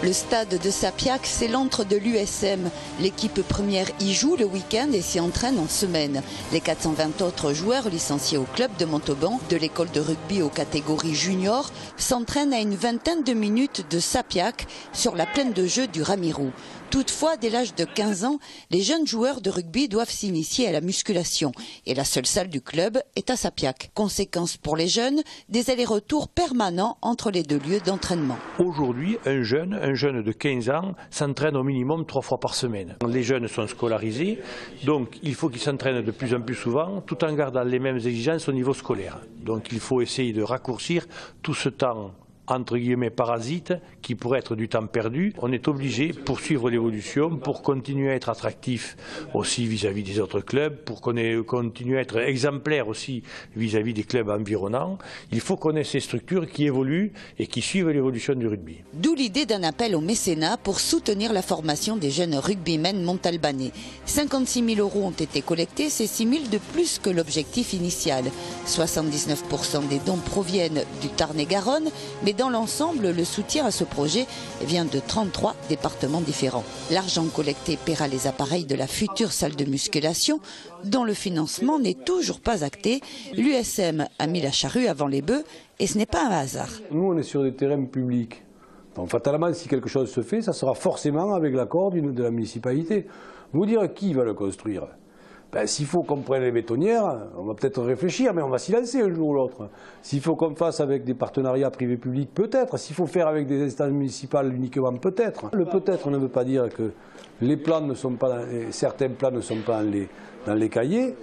Le stade de Sapiac, c'est l'antre de l'USM. L'équipe première y joue le week-end et s'y entraîne en semaine. Les 420 autres joueurs licenciés au club de Montauban, de l'école de rugby aux catégories juniors, s'entraînent à une vingtaine de minutes de Sapiac sur la plaine de jeu du Ramirou. Toutefois, dès l'âge de 15 ans, les jeunes joueurs de rugby doivent s'initier à la musculation. Et la seule salle du club est à Sapiac. Conséquence pour les jeunes, des allers-retours permanents entre les deux lieux d'entraînement. Aujourd'hui, un jeune de 15 ans s'entraîne au minimum 3 fois par semaine. Les jeunes sont scolarisés, donc il faut qu'ils s'entraînent de plus en plus souvent, tout en gardant les mêmes exigences au niveau scolaire. Donc il faut essayer de raccourcir tout ce temps entre guillemets parasite, qui pourrait être du temps perdu. On est obligé, pour suivre l'évolution, pour continuer à être attractif aussi vis-à-vis des autres clubs, pour continuer à être exemplaire aussi vis-à-vis des clubs environnants, il faut qu'on ait ces structures qui évoluent et qui suivent l'évolution du rugby. D'où l'idée d'un appel au mécénat pour soutenir la formation des jeunes rugbymen montalbanais. 56 000 € ont été collectés, c'est 6 000 de plus que l'objectif initial. 79% des dons proviennent du Tarn-et-Garonne, mais dans l'ensemble, le soutien à ce projet vient de 33 départements différents. L'argent collecté paiera les appareils de la future salle de musculation, dont le financement n'est toujours pas acté. L'USM a mis la charrue avant les bœufs et ce n'est pas un hasard. Nous, on est sur des terrains publics. Donc fatalement, si quelque chose se fait, ça sera forcément avec l'accord de la municipalité. Vous dire qui va le construire? S'il faut qu'on prenne les bétonnières, on va peut-être réfléchir, mais on va s'y lancer un jour ou l'autre. S'il faut qu'on fasse avec des partenariats privés-publics, peut-être. S'il faut faire avec des instances municipales uniquement, peut-être. Le peut-être ne veut pas dire que les plans ne sont pas, certains plans ne sont pas dans les cahiers.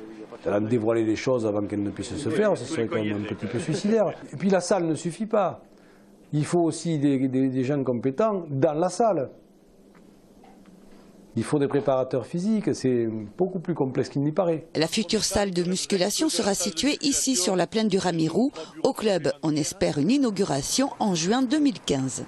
Dévoiler les choses avant qu'elles ne puissent se faire, ce serait quand même un petit peu suicidaire. Et puis la salle ne suffit pas. Il faut aussi des gens compétents dans la salle. Il faut des préparateurs physiques, c'est beaucoup plus complexe qu'il n'y paraît. La future salle de musculation sera située ici sur la plaine du Ramirou. Au club, on espère une inauguration en juin 2015.